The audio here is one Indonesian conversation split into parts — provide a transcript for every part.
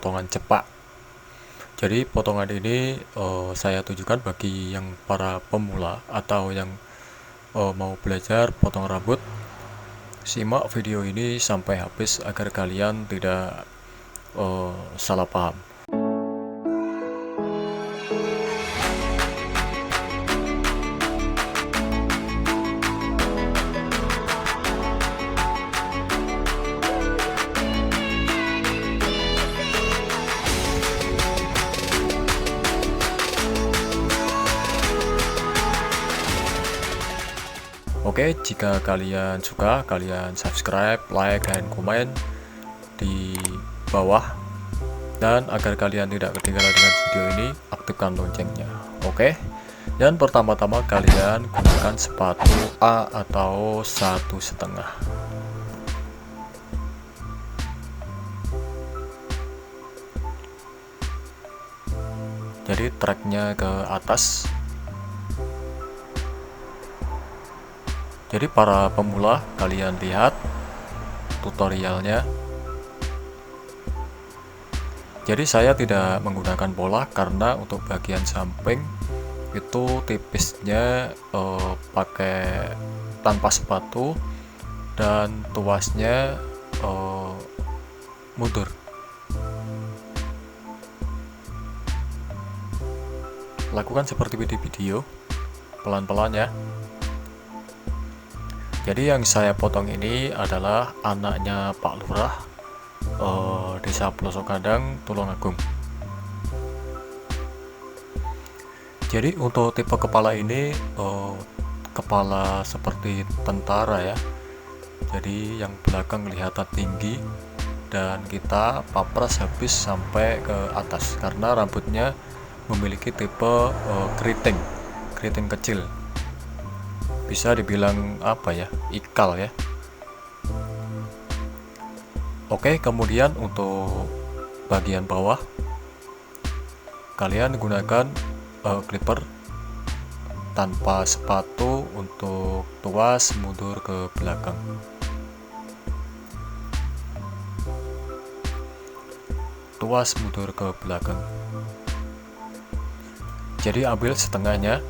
potongan cepak. Jadi potongan ini saya tujukan bagi yang para pemula atau yang mau belajar potong rambut. Simak video ini sampai habis agar kalian tidak salah paham. Oke, jika kalian suka, kalian subscribe, like, dan komen di bawah. Dan agar kalian tidak ketinggalan dengan video ini, aktifkan loncengnya. Oke. Dan pertama-tama kalian gunakan sepatu A atau 1,5. Jadi tracknya ke atas. Jadi para pemula, kalian lihat tutorialnya. Jadi saya tidak menggunakan bola karena untuk bagian samping itu tipisnya pakai tanpa sepatu dan tuasnya mundur. Lakukan seperti di video, pelan-pelan ya. Jadi yang saya potong ini adalah anaknya Pak Lurah, Desa Pelosok Kandang, Tulungagung. Jadi untuk tipe kepala ini kepala seperti tentara ya. Jadi yang belakang kelihatan tinggi dan kita papras habis sampai ke atas karena rambutnya memiliki tipe keriting kecil. Bisa dibilang apa ya, ikal ya. Oke, kemudian untuk bagian bawah kalian gunakan clipper tanpa sepatu untuk tuas mundur ke belakang. Tuas mundur ke belakang. Jadi ambil setengahnya.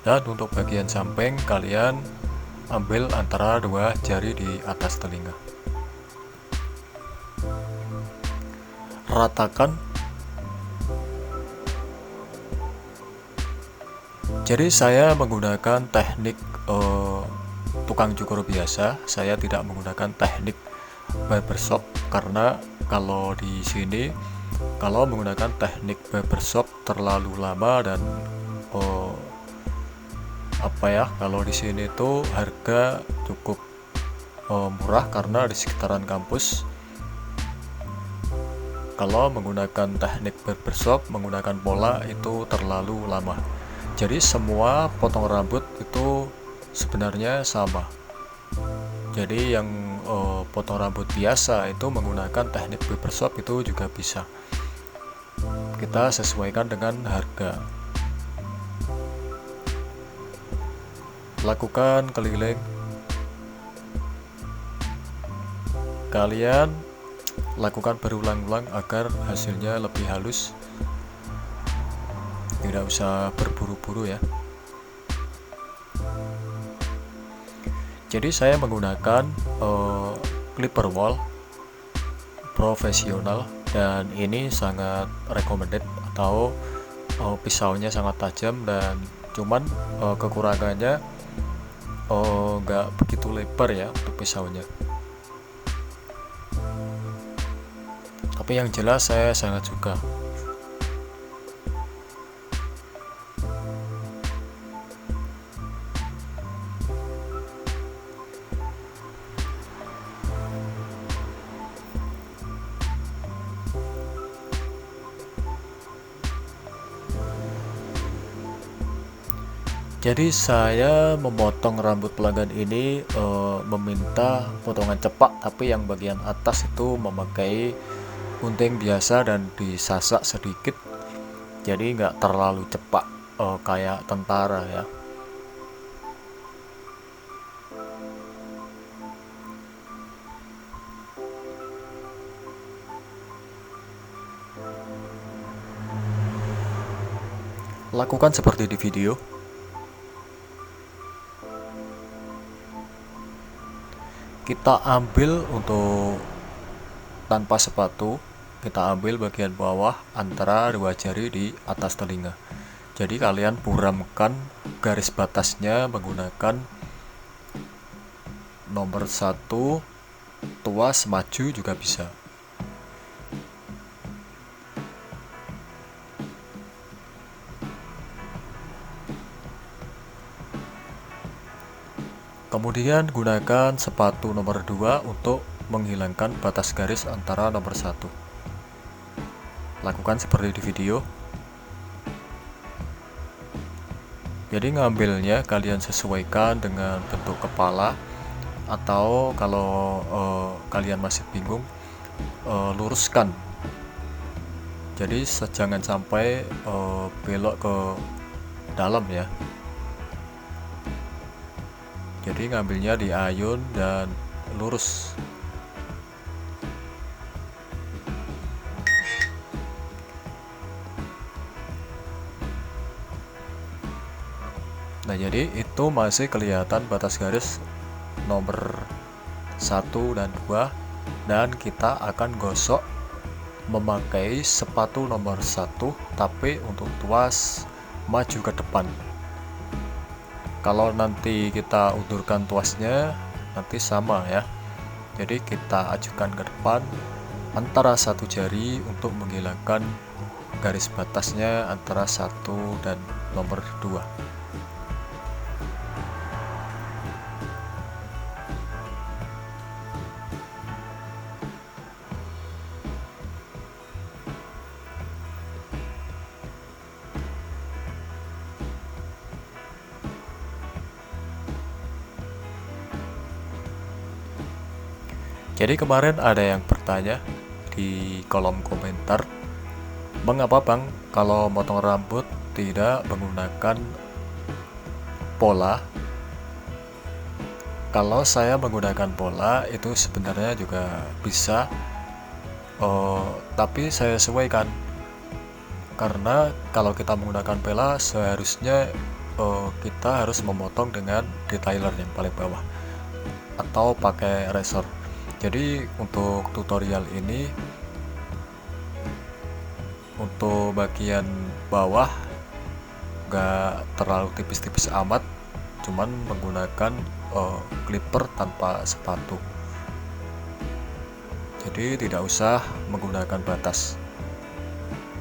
Dan untuk bagian samping kalian ambil antara dua jari di atas telinga. Ratakan. Jadi saya menggunakan teknik tukang cukur biasa. Saya tidak menggunakan teknik barbershop karena kalau di sini kalau menggunakan teknik barbershop terlalu lama dan kalau di sini tuh harga cukup murah karena di sekitaran kampus. Kalau menggunakan teknik barbershop menggunakan pola itu terlalu lama. Jadi semua potong rambut itu sebenarnya sama. Jadi yang potong rambut biasa itu menggunakan teknik barbershop itu juga bisa. Kita sesuaikan dengan harga. Lakukan keliling. Kalian lakukan berulang-ulang agar hasilnya lebih halus. Tidak usah berburu-buru ya. Jadi saya menggunakan clipper wall profesional dan ini sangat recommended atau pisaunya sangat tajam dan cuman kekurangannya nggak begitu lebar ya untuk pisaunya. Tapi yang jelas saya sangat suka. Jadi saya memotong rambut pelanggan ini meminta potongan cepak, tapi yang bagian atas itu memakai gunting biasa dan disasak sedikit, jadi nggak terlalu cepak kayak tentara ya. Lakukan seperti di video. Kita ambil untuk tanpa sepatu, kita ambil bagian bawah antara dua jari di atas telinga. Jadi kalian buramkan garis batasnya menggunakan nomor 1, tuas maju juga bisa. Kemudian gunakan sepatu nomor 2 untuk menghilangkan batas garis antara nomor 1. Lakukan seperti di video. Jadi ngambilnya kalian sesuaikan dengan bentuk kepala, atau kalau kalian masih bingung, luruskan. Jadi jangan sampai belok ke dalam ya. Jadi ngambilnya di ayun dan lurus. Nah, jadi itu masih kelihatan batas garis nomor 1 dan 2, dan kita akan gosok memakai sepatu nomor 1, tapi untuk tuas maju ke depan. Kalau nanti kita undurkan tuasnya, nanti sama ya. Jadi kita ajukan ke depan antara satu jari untuk menghilangkan garis batasnya antara 1 dan nomor 2. Jadi kemarin ada yang bertanya di kolom komentar, mengapa Bang kalau motong rambut tidak menggunakan pola? Kalau saya menggunakan pola itu sebenarnya juga bisa, tapi saya sesuaikan. Karena kalau kita menggunakan pola seharusnya kita harus memotong dengan detailer yang paling bawah atau pakai razor. Jadi untuk tutorial ini, untuk bagian bawah gak terlalu tipis-tipis amat, cuman menggunakan clipper tanpa sepatu. Jadi tidak usah menggunakan batas.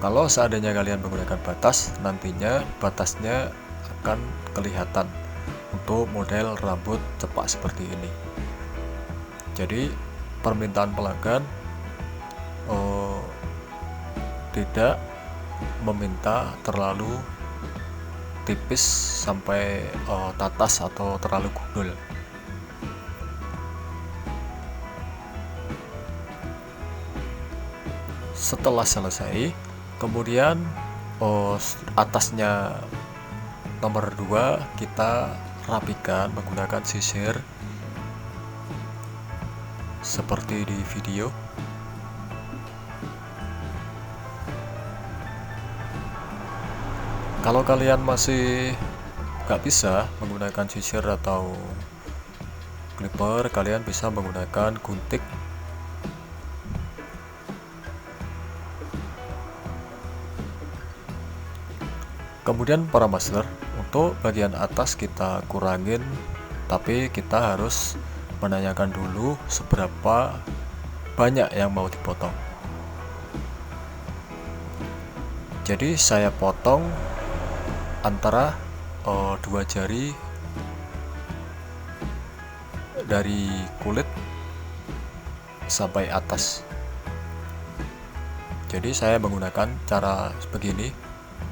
Kalau seandainya kalian menggunakan batas, nantinya batasnya akan kelihatan untuk model rambut cepak seperti ini. Jadi permintaan pelanggan tidak meminta terlalu tipis sampai tatas atau terlalu gundul. Setelah selesai, kemudian atasnya nomor 2 kita rapikan menggunakan sisir seperti di video. Kalau kalian masih gak bisa menggunakan sisir atau clipper, kalian bisa menggunakan gunting. Kemudian para master, untuk bagian atas kita kurangin, tapi kita harus menanyakan dulu seberapa banyak yang mau dipotong. Jadi saya potong antara 2 jari dari kulit sampai atas. Jadi saya menggunakan cara begini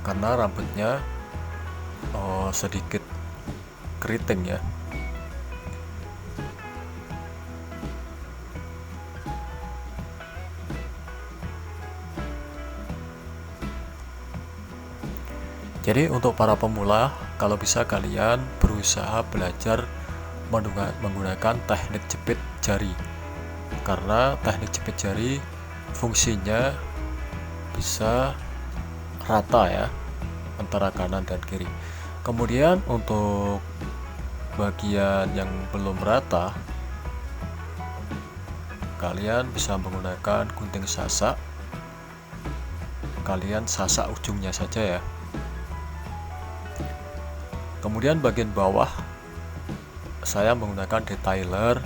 karena rambutnya sedikit keriting ya. Jadi untuk para pemula, kalau bisa kalian berusaha belajar menggunakan teknik jepit jari, karena teknik jepit jari fungsinya bisa rata ya. antara kanan dan kiri. Kemudian untuk bagian yang belum rata, kalian bisa menggunakan gunting sasak. Kalian sasak ujungnya saja ya. Kemudian bagian bawah saya menggunakan detailer.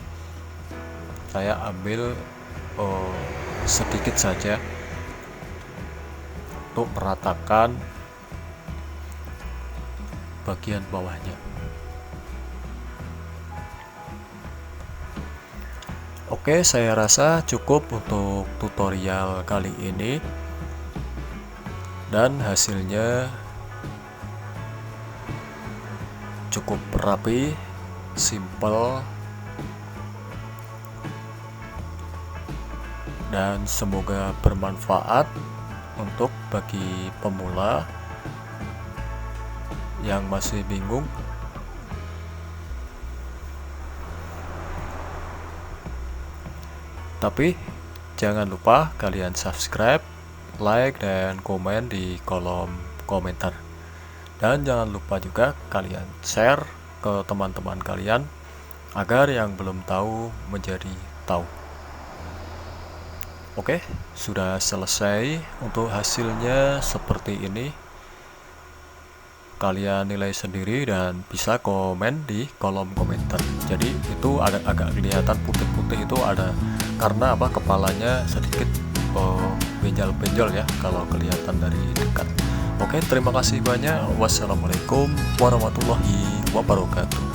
Saya ambil sedikit saja untuk meratakan bagian bawahnya. Oke, saya rasa cukup untuk tutorial kali ini, dan hasilnya cukup rapi, simple, dan semoga bermanfaat untuk bagi pemula yang masih bingung. Tapi jangan lupa kalian subscribe, like, dan komen di kolom komentar. Dan jangan lupa juga kalian share ke teman-teman kalian agar yang belum tahu menjadi tahu. Oke, sudah selesai. Untuk hasilnya seperti ini. Kalian nilai sendiri dan bisa komen di kolom komentar. Jadi itu agak kelihatan putih-putih, itu ada karena apa, kepalanya sedikit benjol-benjol ya kalau kelihatan dari dekat. Oke, terima kasih banyak. Wassalamualaikum warahmatullahi wabarakatuh.